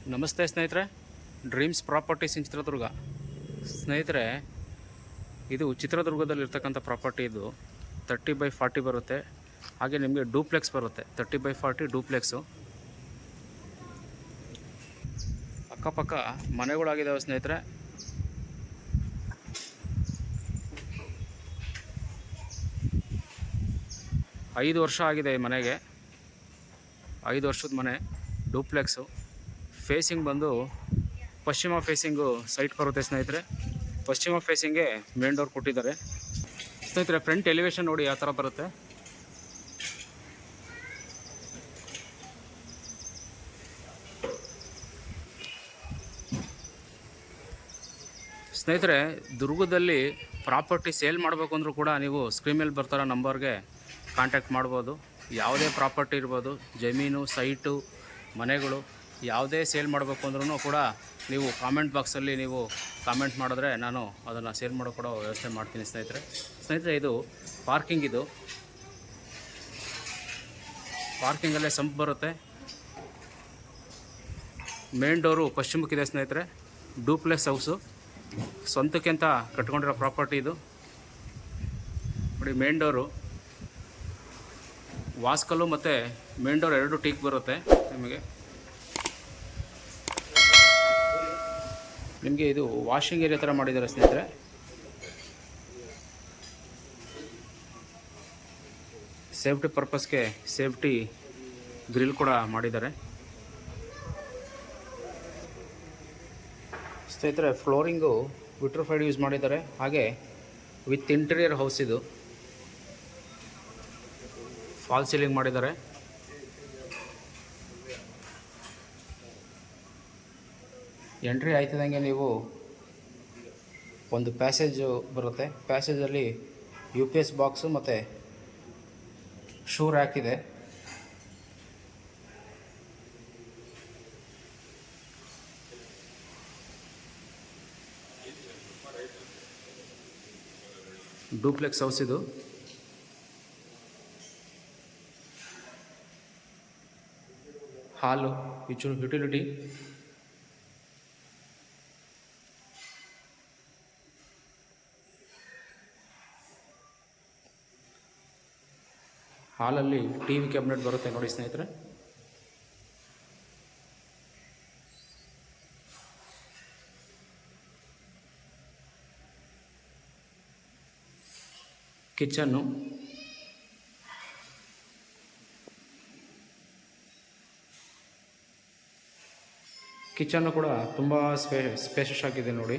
ನಮಸ್ತೆ ಸ್ನೇಹಿತರೆ, dreams properties ಇನ್ ಚಿತ್ರದುರ್ಗ. ಸ್ನೇಹಿತರೆ, ಇದು ಚಿತ್ರದುರ್ಗದಲ್ಲಿರ್ತಕ್ಕಂಥ ಪ್ರಾಪರ್ಟಿ. ಇದು 30/40 ಬರುತ್ತೆ. ಹಾಗೆ ನಿಮಗೆ ಡೂಪ್ಲೆಕ್ಸ್ ಬರುತ್ತೆ. 30/40 ಡೂಪ್ಲೆಕ್ಸು. ಅಕ್ಕಪಕ್ಕ ಮನೆಗಳಾಗಿದ್ದಾವೆ ಸ್ನೇಹಿತರೆ. ಐದು ವರ್ಷ ಆಗಿದೆ ಈ ಮನೆಗೆ. 5 ವರ್ಷದ ಮನೆ, ಡೂಪ್ಲೆಕ್ಸು. ಫೇಸಿಂಗ್ ಬಂದು ಪಶ್ಚಿಮ ಫೇಸಿಂಗು ಸೈಟ್ ಬರುತ್ತೆ ಸ್ನೇಹಿತರೆ. ಪಶ್ಚಿಮ ಫೇಸಿಂಗ್ಗೆ ಮೇನ್ ಡೋರ್ ಕೊಟ್ಟಿದ್ದಾರೆ ಸ್ನೇಹಿತರೆ. ಫ್ರಂಟ್ ಎಲಿವೇಶನ್ ನೋಡಿ ಯಾವ ಥರ ಬರುತ್ತೆ. ಸ್ನೇಹಿತರೆ, ದುರ್ಗದಲ್ಲಿ ಪ್ರಾಪರ್ಟಿ ಸೇಲ್ ಮಾಡಬೇಕು ಅಂದರೂ ಕೂಡ ನೀವು ಸ್ಕ್ರೀನ್ ಮೇಲೆ ಬರ್ತಾರೋ ನಂಬರ್ಗೆ ಕಾಂಟ್ಯಾಕ್ಟ್ ಮಾಡ್ಬೋದು. ಯಾವುದೇ ಪ್ರಾಪರ್ಟಿ ಇರ್ಬೋದು, ಜಮೀನು, ಸೈಟು, ಮನೆಗಳು ಯಾವುದೇ ಸೇಲ್ ಮಾಡಬೇಕು ಅಂದ್ರೂ ಕೂಡ ನೀವು ಕಾಮೆಂಟ್ ಬಾಕ್ಸಲ್ಲಿ ನೀವು ಕಾಮೆಂಟ್ ಮಾಡಿದ್ರೆ ನಾನು ಅದನ್ನು ಸೇಲ್ ಮಾಡೋ ಕೂಡ ವ್ಯವಸ್ಥೆ ಮಾಡ್ತೀನಿ ಸ್ನೇಹಿತರೆ. ಇದು ಪಾರ್ಕಿಂಗ್. ಇದು ಪಾರ್ಕಿಂಗಲ್ಲೇ ಸಂಪ್ ಬರುತ್ತೆ. ಮೇನ್ ಡೋರು ಪಶ್ಚಿಮಕ್ಕಿದೆ ಸ್ನೇಹಿತರೆ. ಡೂಪ್ಲೆಕ್ಸ್ ಹೌಸು, ಸ್ವಂತಕ್ಕೆ ಅಂತ ಕಟ್ಕೊಂಡಿರೋ ಪ್ರಾಪರ್ಟಿ ಇದು ನೋಡಿ. ಮೇನ್ ಡೋರು ವಾಸ್ಕಲ್ಲು ಮತ್ತು ಮೇನ್ ಡೋರ್ 2 ಟೀಕ್ ಬರುತ್ತೆ ನಿಮಗೆ. ಇದು ವಾಷಿಂಗ್ ಏರಿಯಾ ಥರ ಮಾಡಿದ್ದಾರೆ ಸ್ನೇಹಿತರೆ. ಸೇಫ್ಟಿ ಪರ್ಪಸ್ಗೆ ಸೇಫ್ಟಿ ಗ್ರಿಲ್ ಕೂಡ ಮಾಡಿದ್ದಾರೆ ಸ್ನೇಹಿತರೆ. ಫ್ಲೋರಿಂಗು ವಿಟ್ರಿಫೈಡ್ ಯೂಸ್ ಮಾಡಿದ್ದಾರೆ. ಹಾಗೆ ವಿತ್ ಇಂಟೀರಿಯರ್ ಹೌಸ್. ಇದು ಫಾಲ್ ಸೀಲಿಂಗ್ ಮಾಡಿದ್ದಾರೆ. ಎಂಟ್ರಿ ಆಯ್ತಿದ್ದಂಗೆ ನೀವು ಒಂದು ಪ್ಯಾಸೇಜು ಬರುತ್ತೆ. ಪ್ಯಾಸೇಜಲ್ಲಿ UPS ಬಾಕ್ಸು ಮತ್ತು ಶೂ ರ್ಯಾಕ್ ಇದೆ. ಡೂಪ್ಲೆಕ್ಸ್ ಹೌಸ್ ಇದು. ಹಾಲು, ಯುಟಿಲಿಟಿ. ಹಾಲಲ್ಲಿ TV ಕ್ಯಾಬಿನೆಟ್ ಬರುತ್ತೆ ನೋಡಿ ಸ್ನೇಹಿತರೆ. ಕಿಚನ್ನು, ಕಿಚನ್ನು ಕೂಡ ತುಂಬ ಸ್ಪೇಷಸ್ ಆಗಿದೆ ನೋಡಿ.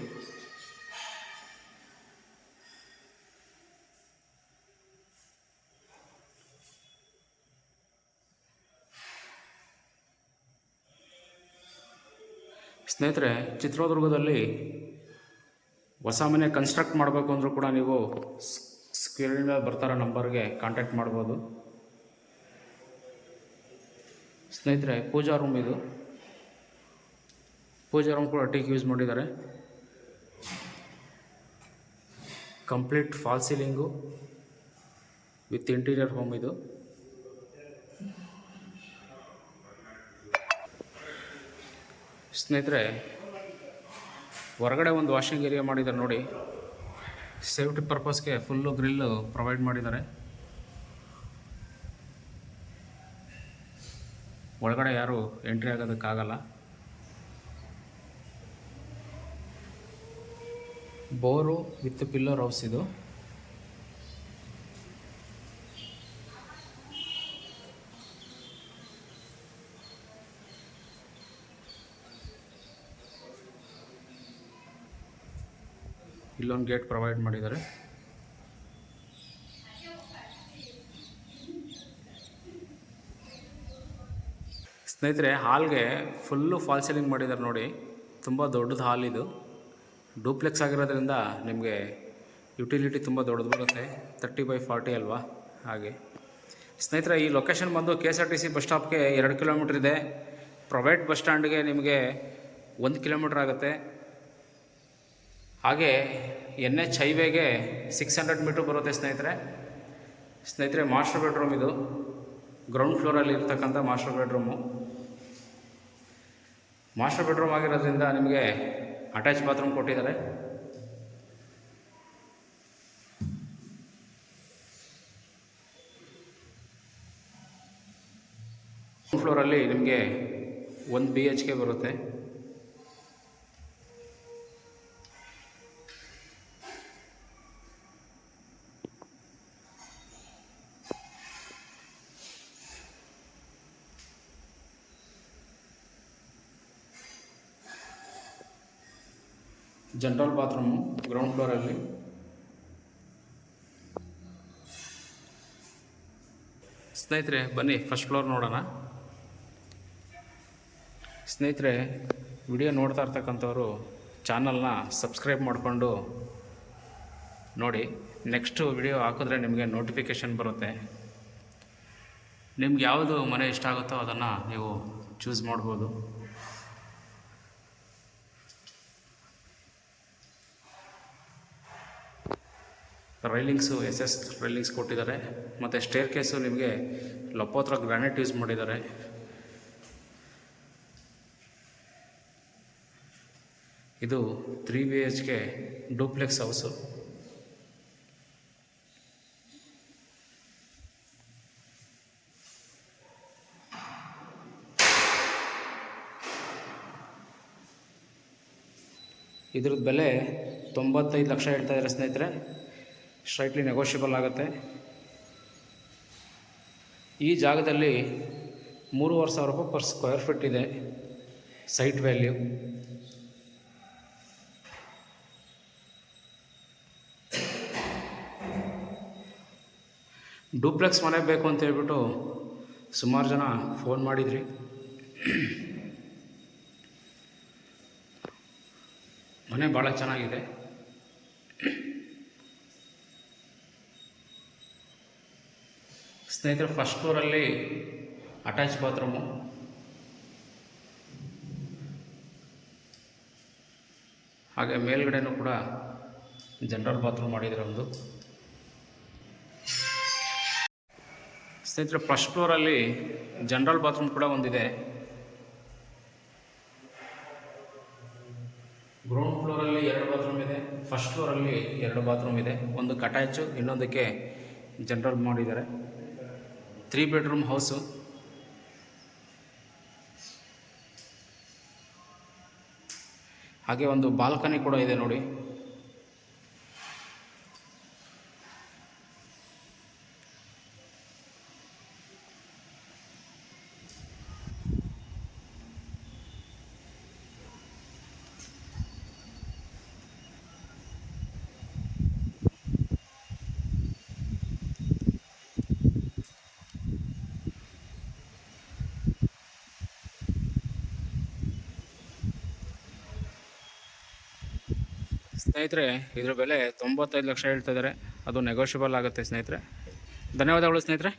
ಸ್ನೇಹಿತರೆ, ಚಿತ್ರದುರ್ಗದಲ್ಲಿ ಹೊಸ ಮನೆ ಕನ್ಸ್ಟ್ರಕ್ಟ್ ಮಾಡಬೇಕು ಅಂದರೂ ಕೂಡ ನೀವು ಸ್ಕ್ರೀನ್ ಮೇಲೆ ಬರ್ತಾರೋ ನಂಬರ್ಗೆ ಕಾಂಟ್ಯಾಕ್ಟ್ ಮಾಡ್ಬೋದು ಸ್ನೇಹಿತರೆ. ಪೂಜಾ ರೂಮ್ ಇದು. ಪೂಜಾ ರೂಮ್ ಕೂಡ ಟೀಕ್ ಯೂಸ್ ಮಾಡಿದ್ದಾರೆ. Complete false ceiling with interior home ಇದು. ಸ್ನೇಹಿತರೆ, ಹೊರಗಡೆ ಒಂದು ವಾಷಿಂಗ್ ಏರಿಯಾ ಮಾಡಿದ್ದಾರೆ ನೋಡಿ. ಸೇಫ್ಟಿ ಪರ್ಪಸ್ಗೆ ಫುಲ್ಲು ಗ್ರಿಲ್ಲು ಪ್ರೊವೈಡ್ ಮಾಡಿದ್ದಾರೆ. ಒಳಗಡೆ ಯಾರು ಎಂಟ್ರಿ ಆಗೋದಕ್ಕಾಗಲ್ಲ. ಬೋರು ವಿತ್ ಪಿಲ್ಲರ್ ಹೌಸ್ ಇದು. ಇಲ್ಲೊಂದು ಗೇಟ್ ಪ್ರೊವೈಡ್ ಮಾಡಿದ್ದಾರೆ. ಸ್ನೇಹಿತರೆ, ಹಾಲ್ಗೆ ಫುಲ್ಲು ಫಾಲ್ ಸೀಲಿಂಗ್ ಮಾಡಿದ್ದಾರೆ ನೋಡಿ. ತುಂಬ ದೊಡ್ಡದು ಹಾಲ್ ಇದು. ಡೂಪ್ಲೆಕ್ಸ್ ಆಗಿರೋದ್ರಿಂದ ನಿಮಗೆ ಯುಟಿಲಿಟಿ ತುಂಬ ದೊಡ್ಡದು ಬರುತ್ತೆ. 30/40 ಅಲ್ವಾ. ಹಾಗೆ ಸ್ನೇಹಿತರೆ, ಈ ಲೊಕೇಶನ್ ಬಂದು KSRTC ಬಸ್ ಸ್ಟಾಪ್ಗೆ 2 ಕಿಲೋಮೀಟ್ರ್ ಇದೆ. ಪ್ರೈವೇಟ್ ಬಸ್ ಸ್ಟ್ಯಾಂಡ್ಗೆ ನಿಮಗೆ 1 ಕಿಲೋಮೀಟ್ರ್ ಆಗುತ್ತೆ. ಹಾಗೆ NH ಹೈವೇಗೆ 600 ಮೀಟ್ರ್ ಬರುತ್ತೆ ಸ್ನೇಹಿತರೆ. ಮಾಸ್ಟರ್ ಬೆಡ್ರೂಮ್ ಇದು. ಗ್ರೌಂಡ್ ಫ್ಲೋರಲ್ಲಿ ಇರ್ತಕ್ಕಂಥ ಮಾಸ್ಟರ್ ಬೆಡ್ರೂಮು. ಮಾಸ್ಟರ್ ಬೆಡ್ರೂಮ್ ಆಗಿರೋದ್ರಿಂದ ನಿಮಗೆ ಅಟ್ಯಾಚ್ ಬಾತ್ರೂಮ್ ಕೊಟ್ಟಿದ್ದಾರೆ. ಫ್ಲೋರಲ್ಲಿ ನಿಮಗೆ 1 BHK ಬರುತ್ತೆ. ಜನರಲ್ ಬಾತ್ರೂಮು ಗ್ರೌಂಡ್ ಫ್ಲೋರಲ್ಲಿ. ಸ್ನೇಹಿತರೆ ಬನ್ನಿ ಫಸ್ಟ್ ಫ್ಲೋರ್ ನೋಡೋಣ. ಸ್ನೇಹಿತರೆ, ವಿಡಿಯೋ ನೋಡ್ತಾ ಇರ್ತಕ್ಕಂಥವ್ರು ಚಾನಲ್ನ ಸಬ್ಸ್ಕ್ರೈಬ್ ಮಾಡಿಕೊಂಡು ನೋಡಿ. ನೆಕ್ಸ್ಟು ವಿಡಿಯೋ ಹಾಕಿದ್ರೆ ನಿಮಗೆ ನೋಟಿಫಿಕೇಷನ್ ಬರುತ್ತೆ. ನಿಮ್ಗೆ ಯಾವುದು ಮನೆ ಇಷ್ಟ ಆಗುತ್ತೋ ಅದನ್ನು ನೀವು ಚೂಸ್ ಮಾಡ್ಬೋದು. ರೈಲಿಂಗ್ಸು SS ರೈಲಿಂಗ್ಸ್ ಕೊಟ್ಟಿದ್ದಾರೆ. ಮತ್ತು ಸ್ಟೇರ್ ಕೇಸು ನಿಮಗೆ ಲಪೋತ್ರ ಗ್ರಾನೈಟ್ ಯೂಸ್ ಮಾಡಿದ್ದಾರೆ. ಇದು 3 BHK ಡೂಪ್ಲೆಕ್ಸ್ ಹೌಸು. ಇದ್ರದ್ದು ಬೆಲೆ 95 ಲಕ್ಷ ಹೇಳ್ತಾ ಇದ್ದಾರೆ ಸ್ನೇಹಿತರೆ. ಸ್ಟ್ರೈಟ್ಲಿ ನೆಗೋಷಿಯಬಲ್ ಆಗುತ್ತೆ. ಈ ಜಾಗದಲ್ಲಿ 3,500 ರೂಪಾಯಿ ಪರ್ ಸ್ಕ್ವೇರ್ ಫೀಟ್ ಇದೆ ಸೈಟ್ ವ್ಯಾಲ್ಯೂ. ಡೂಪ್ಲೆಕ್ಸ್ ಮನೆ ಬೇಕು ಅಂತ ಹೇಳ್ಬಿಟ್ಟು ಸುಮಾರು ಜನ ಫೋನ್ ಮಾಡಿದ್ರಿ. ಮನೆ ಭಾಳ ಚೆನ್ನಾಗಿದೆ. ಸ್ನೇಹಿತರೆ, ಫಸ್ಟ್ ಫ್ಲೋರಲ್ಲಿ ಅಟ್ಯಾಚ್ ಬಾತ್ರೂಮು, ಹಾಗೆ ಮೇಲ್ಗಡೆನೂ ಕೂಡ ಜನರಲ್ ಬಾತ್ರೂಮ್ ಮಾಡಿದರೆ ಒಂದು. ಸ್ನೇಹಿತರೆ, ಫಸ್ಟ್ ಫ್ಲೋರಲ್ಲಿ ಜನರಲ್ ಬಾತ್ರೂಮ್ ಕೂಡ ಒಂದಿದೆ. ಗ್ರೌಂಡ್ ಫ್ಲೋರಲ್ಲಿ 2 ಬಾತ್ರೂಮ್ ಇದೆ. ಫಸ್ಟ್ ಫ್ಲೋರಲ್ಲಿ 2 ಬಾತ್ರೂಮ್ ಇದೆ. ಒಂದು ಅಟ್ಯಾಚು, ಇನ್ನೊಂದಕ್ಕೆ ಜನರಲ್ ಮಾಡಿದ್ದಾರೆ. 3 ಬೆಡ್ರೂಮ್ ಹೌಸು. ಹಾಗೆ ಒಂದು ಬಾಲ್ಕನಿ ಕೂಡ ಇದೆ ನೋಡಿ. ಸ್ನೇಹಿತರೆ, ಇದ್ರ ಬೆಲೆ 95 ಲಕ್ಷ ಹೇಳ್ತಾ ಇದ್ದಾರೆ. ಅದು ನೆಗೋಷಿಯಬಲ್ ಆಗುತ್ತೆ ಸ್ನೇಹಿತರೆ. ಧನ್ಯವಾದಗಳು ಸ್ನೇಹಿತರೆ.